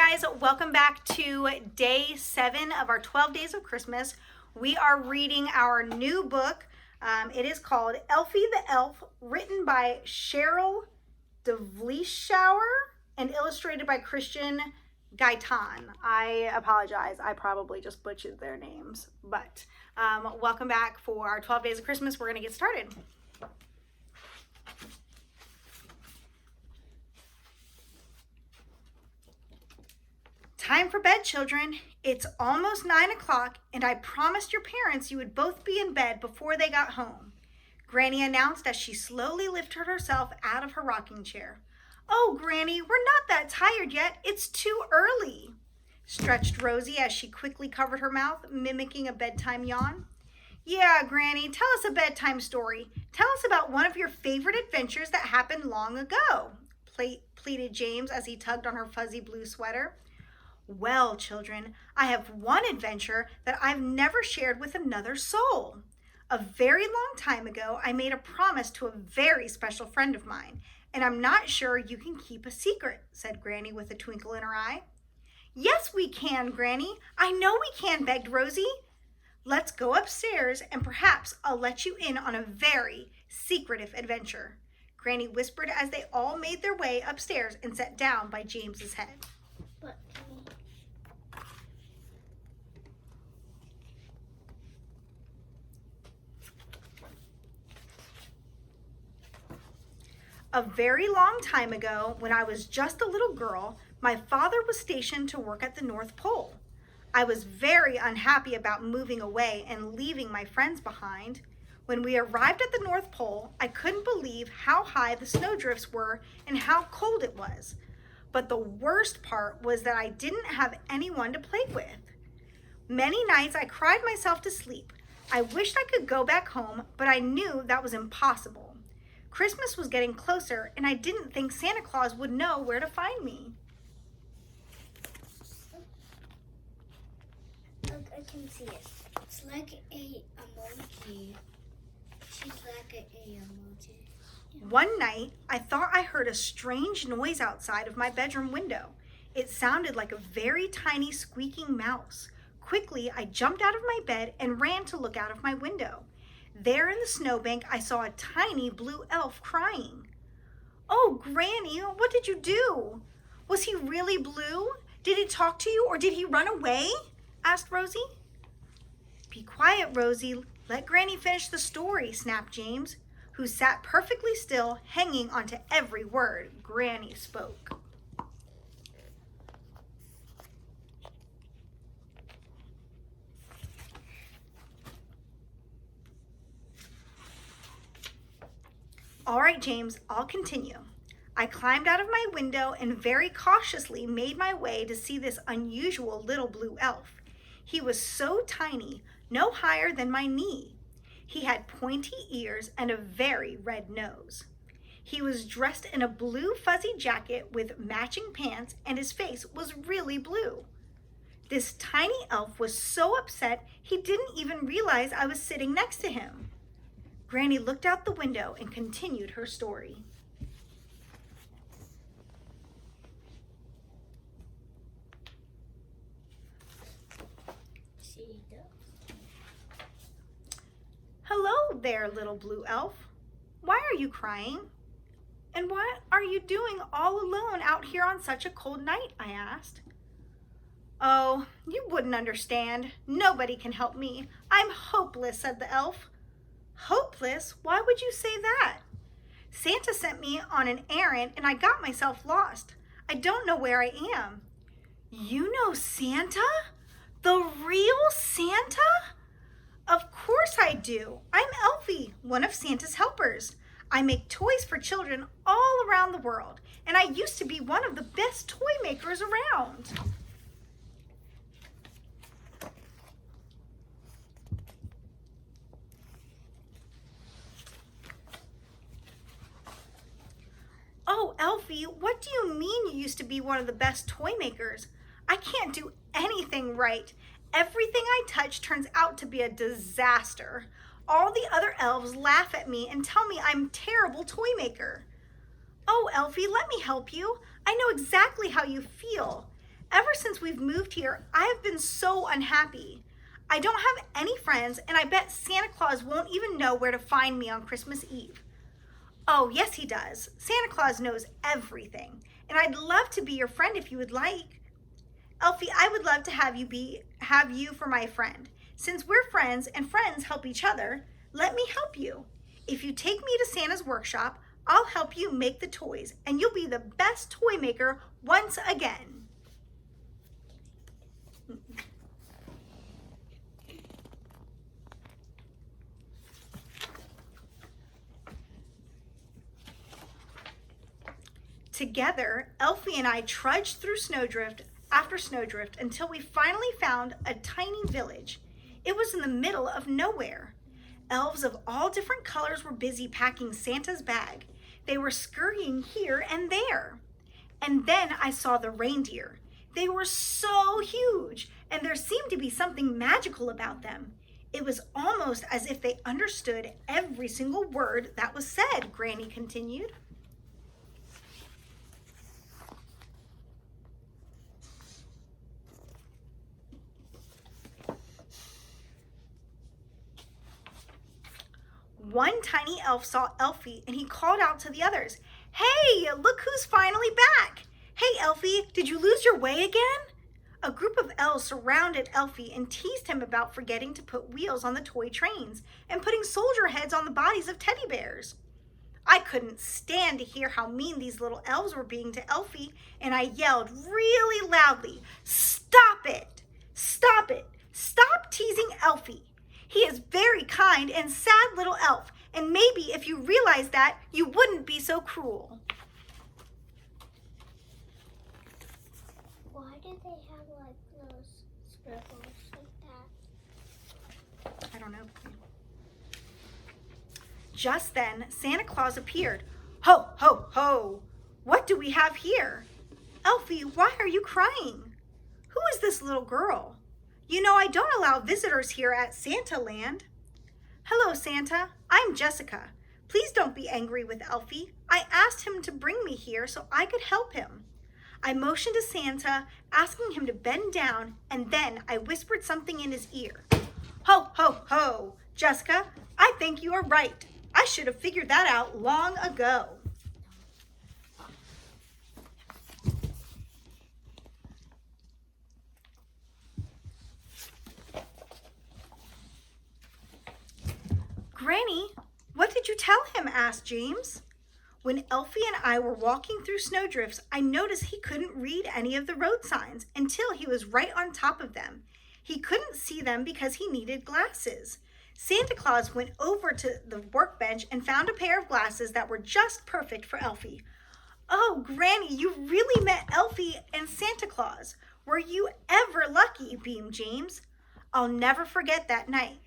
guys, welcome back to day 7 of our 12 days of Christmas. We are reading our new book. It is called Elsie the Elf, written by Cheryl, DeVleeschouwer, and illustrated by Christian Gaitán. I apologize, I probably just butchered their names, but welcome back for our 12 days of Christmas. We're going to get started. Time for bed, children. It's almost 9 o'clock, and I promised your parents you would both be in bed before they got home, Granny announced as she slowly lifted herself out of her rocking chair. Oh, Granny, we're not that tired yet. It's too early, stretched Rosie as she quickly covered her mouth, mimicking a bedtime yawn. Yeah, Granny, tell us a bedtime story. Tell us about one of your favorite adventures that happened long ago, pleaded James as he tugged on her fuzzy blue sweater. Well, children, I have one adventure that I've never shared with another soul. A very long time ago, I made a promise to a very special friend of mine, and I'm not sure you can keep a secret, said Granny with a twinkle in her eye. Yes, we can, Granny. I know we can, begged Rosie. Let's go upstairs, and perhaps I'll let you in on a very secretive adventure, Granny whispered as they all made their way upstairs and sat down by James's head. A very long time ago, when I was just a little girl, my father was stationed to work at the North Pole. I was very unhappy about moving away and leaving my friends behind. When we arrived at the North Pole, I couldn't believe how high the snowdrifts were and how cold it was. But the worst part was that I didn't have anyone to play with. Many nights I cried myself to sleep. I wished I could go back home, but I knew that was impossible. Christmas was getting closer, and I didn't think Santa Claus would know where to find me. Look, I can see it. It's like a emoji. She's like a emoji. One night, I thought I heard a strange noise outside of my bedroom window. It sounded like a very tiny squeaking mouse. Quickly, I jumped out of my bed and ran to look out of my window. There in the snowbank, I saw a tiny blue elf crying. Oh, Granny, what did you do? Was he really blue? Did he talk to you or did he run away? Asked Rosie. Be quiet, Rosie. Let Granny finish the story, snapped James, who sat perfectly still, hanging onto every word Granny spoke. All right, James, I'll continue. I climbed out of my window and very cautiously made my way to see this unusual little blue elf. He was so tiny, no higher than my knee. He had pointy ears and a very red nose. He was dressed in a blue fuzzy jacket with matching pants, and his face was really blue. This tiny elf was so upset he didn't even realize I was sitting next to him. Granny looked out the window and continued her story. Hello there, little blue elf. Why are you crying? And what are you doing all alone out here on such a cold night? I asked. Oh, you wouldn't understand. Nobody can help me. I'm hopeless, said the elf. Hopeless? Why would you say that? Santa sent me on an errand and I got myself lost. I don't know where I am. You know Santa? The real Santa? Of course I do. I'm Elsie, one of Santa's helpers. I make toys for children all around the world, and I used to be one of the best toy makers around. Oh, Elsie, what do you mean you used to be one of the best toy makers? I can't do anything right. Everything I touch turns out to be a disaster. All the other elves laugh at me and tell me I'm a terrible toy maker. Oh, Elsie, let me help you. I know exactly how you feel. ever since we've moved here, I have been so unhappy. I don't have any friends, and I bet Santa Claus won't even know where to find me on Christmas Eve. Oh, yes, he does. Santa Claus knows everything, and I'd love to be your friend if you would like. Elsie, I would love to have you for my friend. Since we're friends and friends help each other, let me help you. If you take me to Santa's workshop, I'll help you make the toys, and you'll be the best toy maker once again. Together, Elsie and I trudged through snowdrift after snowdrift until we finally found a tiny village. It was in the middle of nowhere. Elves of all different colors were busy packing Santa's bag. They were scurrying here and there. And then I saw the reindeer. They were so huge, and there seemed to be something magical about them. It was almost as if they understood every single word that was said, Granny continued. One tiny elf saw Elsie and he called out to the others, "Hey, look who's finally back! Hey, Elsie, did you lose your way again?" A group of elves surrounded Elsie and teased him about forgetting to put wheels on the toy trains and putting soldier heads on the bodies of teddy bears. I couldn't stand to hear how mean these little elves were being to Elsie, and I yelled really loudly, "Stop it! Stop it! Stop teasing Elsie! He is very kind and sad little elf, and maybe if you realized that, you wouldn't be so cruel." Why do they have like those scribbles like that? I don't know. Just then, Santa Claus appeared. "Ho, ho, ho! What do we have here? Elsie, why are you crying? Who is this little girl? You know I don't allow visitors here at Santa Land." "Hello, Santa. I'm Jessica. Please don't be angry with Elsie. I asked him to bring me here so I could help him." I motioned to Santa, asking him to bend down, and then I whispered something in his ear. "Ho, ho, ho! Jessica, I think you are right. I should have figured that out long ago." "Granny, what did you tell him?" asked James. "When Elsie and I were walking through snowdrifts, I noticed he couldn't read any of the road signs until he was right on top of them. He couldn't see them because he needed glasses. Santa Claus went over to the workbench and found a pair of glasses that were just perfect for Elsie." "Oh, Granny, you really met Elsie and Santa Claus. Were you ever lucky?" beamed James. "I'll never forget that night.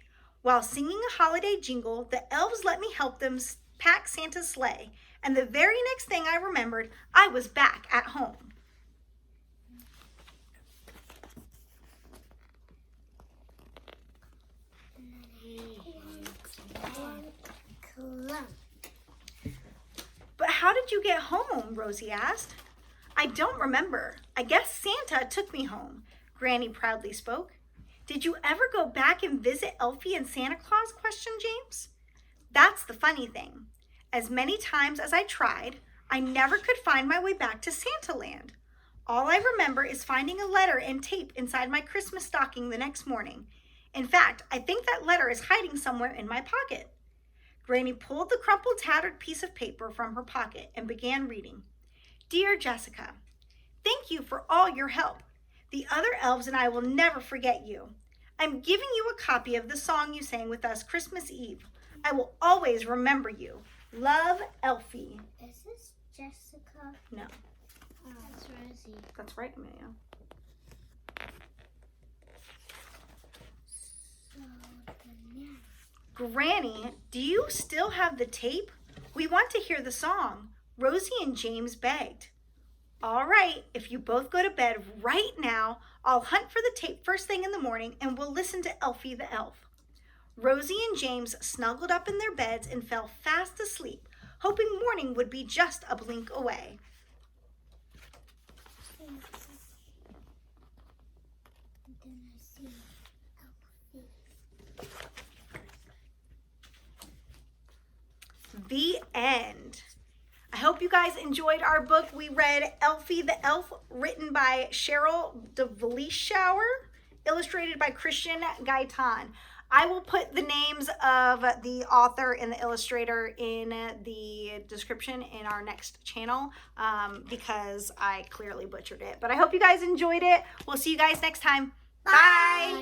While singing a holiday jingle, the elves let me help them pack Santa's sleigh, and the very next thing I remembered, I was back at home." "But how did you get home?" Rosie asked. "I don't remember. I guess Santa took me home," Granny proudly spoke. "Did you ever go back and visit Elsie and Santa Claus?" questioned James. "That's the funny thing. As many times as I tried, I never could find my way back to Santa Land. All I remember is finding a letter and tape inside my Christmas stocking the next morning. In fact, I think that letter is hiding somewhere in my pocket." Granny pulled the crumpled, tattered piece of paper from her pocket and began reading. "Dear Jessica, thank you for all your help. The other elves and I will never forget you. I'm giving you a copy of the song you sang with us Christmas Eve. I will always remember you. Love, Elsie." Is this Jessica? No. That's Rosie. That's right, Amelia. So the next. "Granny, do you still have the tape? We want to hear the song," Rosie and James begged. "All right, if you both go to bed right now, I'll hunt for the tape first thing in the morning and we'll listen to Elsie the elf." Rosie and James snuggled up in their beds and fell fast asleep, hoping morning would be just a blink away. The end. I hope you guys enjoyed our book. We read Elsie the Elf, written by Cheryl DeVleeschouwer, illustrated by Christian Gaitán. I will put the names of the author and the illustrator in the description in our next channel because I clearly butchered it. But I hope you guys enjoyed it. We'll see you guys next time. Bye.